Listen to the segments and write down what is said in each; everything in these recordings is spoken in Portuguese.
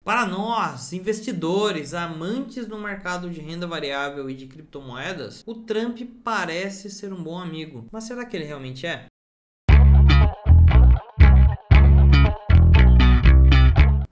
Para nós, investidores, amantes do mercado de renda variável e de criptomoedas, o Trump parece ser um bom amigo. Mas será que ele realmente é?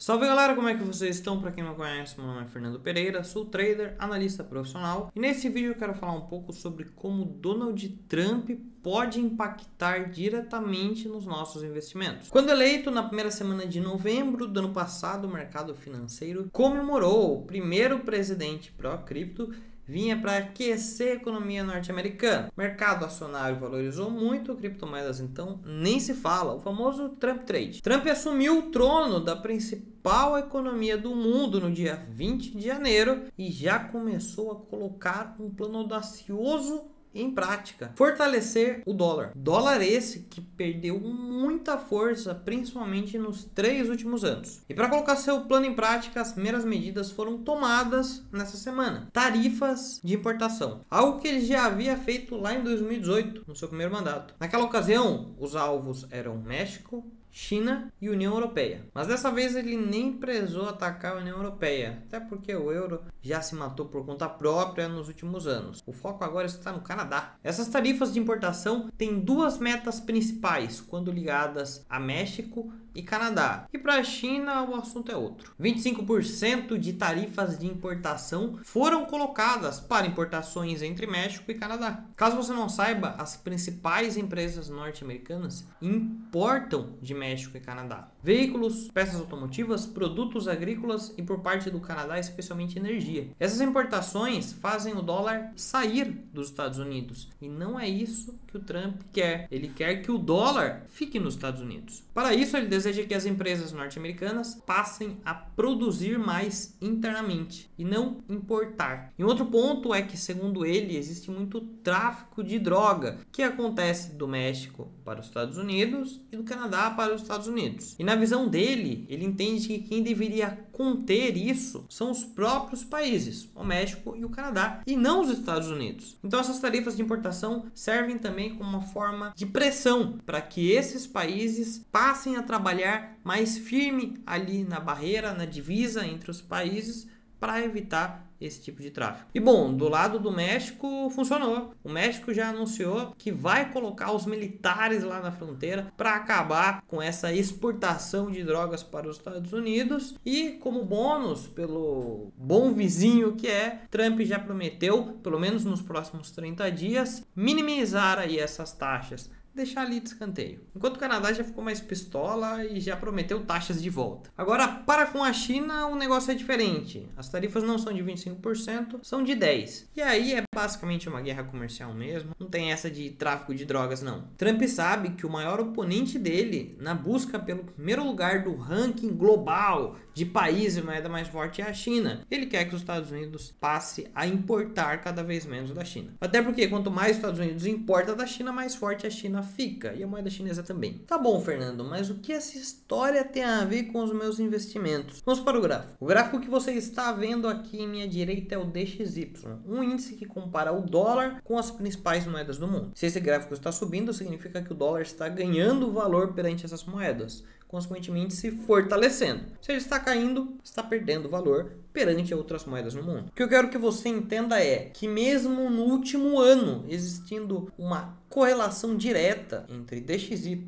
Salve galera, como é que vocês estão? Para quem não conhece, meu nome é Fernando Pereira, sou trader, analista profissional e nesse vídeo eu quero falar um pouco sobre como Donald Trump pode impactar diretamente nos nossos investimentos. Quando eleito na primeira semana de novembro do ano passado, o mercado financeiro comemorou o primeiro presidente pró-cripto vinha para aquecer a economia norte-americana. O mercado acionário valorizou muito, criptomoedas então nem se fala, o famoso Trump Trade. Trump assumiu o trono da principal economia do mundo no dia 20 de janeiro e já começou a colocar um plano audacioso em prática, fortalecer o dólar. Dólar esse que perdeu muita força, principalmente nos 3 últimos anos. E para colocar seu plano em prática, as primeiras medidas foram tomadas nessa semana. Tarifas de importação, algo que ele já havia feito lá em 2018, no seu primeiro mandato. Naquela ocasião, os alvos eram México, China e União Europeia. Mas dessa vez ele nem prezou atacar a União Europeia, até porque o euro já se matou por conta própria nos últimos anos. O foco agora está no Canadá. Essas tarifas de importação têm duas metas principais quando ligadas a México e Canadá. E para a China o assunto é outro. 25% de tarifas de importação foram colocadas para importações entre México e Canadá. Caso você não saiba, as principais empresas norte-americanas importam de México e Canadá veículos, peças automotivas, produtos agrícolas e por parte do Canadá especialmente energia. Essas importações fazem o dólar sair dos Estados Unidos e não é isso que o Trump quer. Ele quer que o dólar fique nos Estados Unidos. Para isso ele deseja que as empresas norte-americanas passem a produzir mais internamente e não importar. E outro ponto é que, segundo ele, existe muito tráfico de droga que acontece do México para os Estados Unidos e do Canadá para os Estados Unidos. E na visão dele, ele entende que quem deveria conter isso são os próprios países, o México e o Canadá, e não os Estados Unidos. Então essas tarifas de importação servem também como uma forma de pressão para que esses países passem a trabalhar mais firme ali na barreira, na divisa entre os países para evitar esse tipo de tráfico. E bom, do lado do México funcionou. O México já anunciou que vai colocar os militares lá na fronteira para acabar com essa exportação de drogas para os Estados Unidos e, como bônus, pelo bom vizinho que é, Trump já prometeu, pelo menos nos próximos 30 dias, minimizar aí essas taxas, deixar ali de escanteio. Enquanto o Canadá já ficou mais pistola e já prometeu taxas de volta. Agora, para com a China, o negócio é diferente. As tarifas não são de 25%, são de 10%. E aí é basicamente uma guerra comercial mesmo. Não tem essa de tráfico de drogas, não. Trump sabe que o maior oponente dele na busca pelo primeiro lugar do ranking global de país e moeda mais forte é a China. Ele quer que os Estados Unidos passe a importar cada vez menos da China. Até porque quanto mais os Estados Unidos importa da China, mais forte a China fica, e a moeda chinesa também. Tá bom, Fernando, mas o que essa história tem a ver com os meus investimentos? Vamos para o gráfico. O gráfico que você está vendo aqui em minha direita é o DXY, um índice que compara o dólar com as principais moedas do mundo. Se esse gráfico está subindo, significa que o dólar está ganhando valor perante essas moedas, consequentemente se fortalecendo. Se ele está caindo, está perdendo valor perante outras moedas no mundo. O que eu quero que você entenda é que mesmo no último ano, existindo uma correlação direta entre DXY,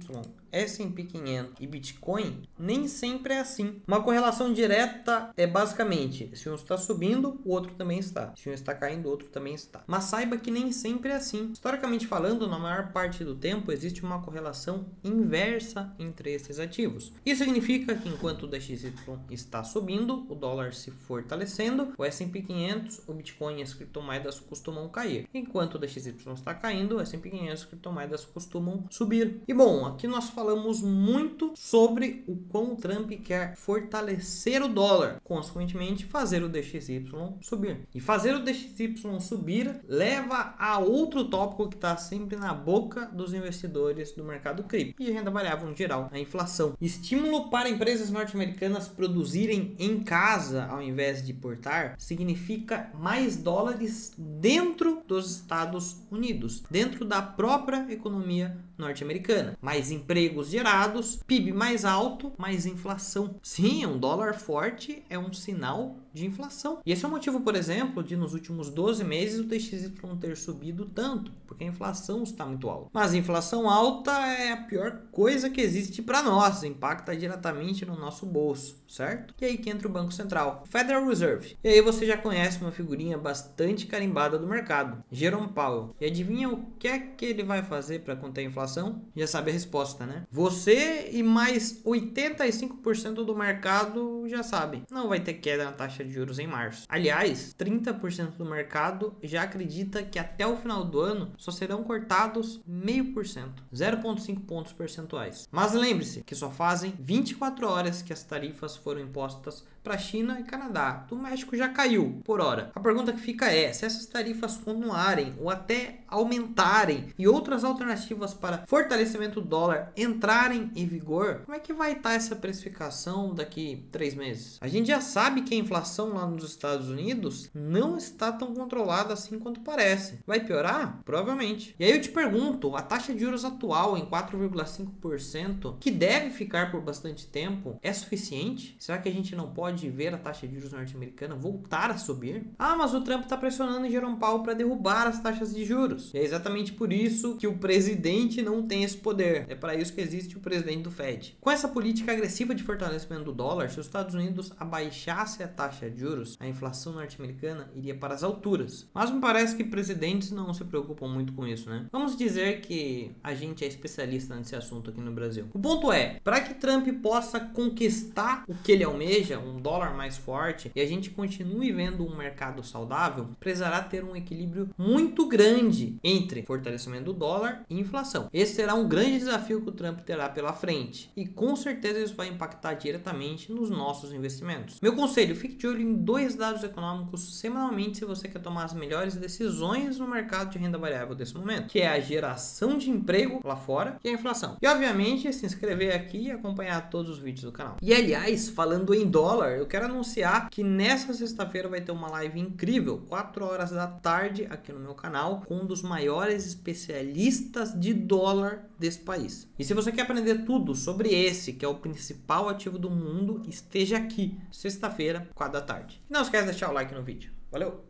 S&P 500 e Bitcoin, nem sempre é assim. Uma correlação direta é basicamente, se um está subindo, o outro também está. Se um está caindo, o outro também está. Mas saiba que nem sempre é assim. Historicamente falando, na maior parte do tempo, existe uma correlação inversa entre esses ativos. Isso significa que enquanto o DXY está subindo, o dólar se fortalecendo, o S&P 500, o Bitcoin e as criptomoedas costumam cair. Enquanto o DXY está caindo, o S&P 500 e as criptomoedas costumam subir. E bom, aqui nós falamos muito sobre o quão o Trump quer fortalecer o dólar, consequentemente fazer o DXY subir. E fazer o DXY subir leva a outro tópico que está sempre na boca dos investidores do mercado cripto e renda variável em geral, a inflação. Estímulo para empresas norte-americanas produzirem em casa ao invés de importar significa mais dólares dentro dos Estados Unidos, dentro da própria economia norte-americana. Mais empregos gerados, PIB mais alto, mais inflação. Sim, um dólar forte é um sinal de inflação. E esse é o motivo, por exemplo, de nos últimos 12 meses o DXY ter subido tanto, porque a inflação está muito alta. Mas a inflação alta é a pior coisa que existe para nós, impacta diretamente no nosso bolso, certo? E aí que entra o Banco Central, Federal Reserve. E aí você já conhece uma figurinha bastante carimbada do mercado, Jerome Powell. E adivinha o que é que ele vai fazer para conter a inflação? Já sabe a resposta, né? Você e mais 85% do mercado já sabe. Não vai ter queda na taxa de juros em março. Aliás, 30% do mercado já acredita que até o final do ano só serão cortados 0,5%, 0,5 pontos percentuais. Mas lembre-se que só fazem 24 horas que as tarifas foram impostas para China e Canadá. Do México já caiu por hora. A pergunta que fica é, se essas tarifas continuarem ou até aumentarem e outras alternativas para fortalecimento do dólar entrarem em vigor, como é que vai estar essa precificação daqui 3 meses? A gente já sabe que a inflação lá nos Estados Unidos não está tão controlada assim quanto parece. Vai piorar? Provavelmente. E aí eu te pergunto, a taxa de juros atual em 4,5%, que deve ficar por bastante tempo, é suficiente? Será que a gente não pode ver a taxa de juros norte-americana voltar a subir? Ah, mas o Trump está pressionando o Jerome Powell para derrubar as taxas de juros. E é exatamente por isso que o presidente não tem esse poder. É para isso que existe o presidente do Fed. Com essa política agressiva de fortalecimento do dólar, se os Estados Unidos abaixasse a taxa de juros, a inflação norte-americana iria para as alturas. Mas me parece que presidentes não se preocupam muito com isso, né? Vamos dizer que a gente é especialista nesse assunto aqui no Brasil. O ponto é, para que Trump possa conquistar o que ele almeja, um dólar mais forte, e a gente continue vendo um mercado saudável, precisará ter um equilíbrio muito grande entre fortalecimento do dólar e inflação. Esse será um grande desafio que o Trump terá pela frente, e com certeza isso vai impactar diretamente nos nossos investimentos. Meu conselho, fique de olho em 2 dados econômicos semanalmente se você quer tomar as melhores decisões no mercado de renda variável desse momento, que é a geração de emprego lá fora e a inflação. E obviamente se inscrever aqui e acompanhar todos os vídeos do canal. E aliás, falando em dólar, eu quero anunciar que nessa sexta-feira vai ter uma live incrível, 4 horas da tarde aqui no meu canal, com um dos maiores especialistas de dólar desse país. E se você quer aprender tudo sobre esse, que é o principal ativo do mundo, esteja aqui, sexta-feira, 4 da tarde. Não esquece de deixar o like no vídeo. Valeu!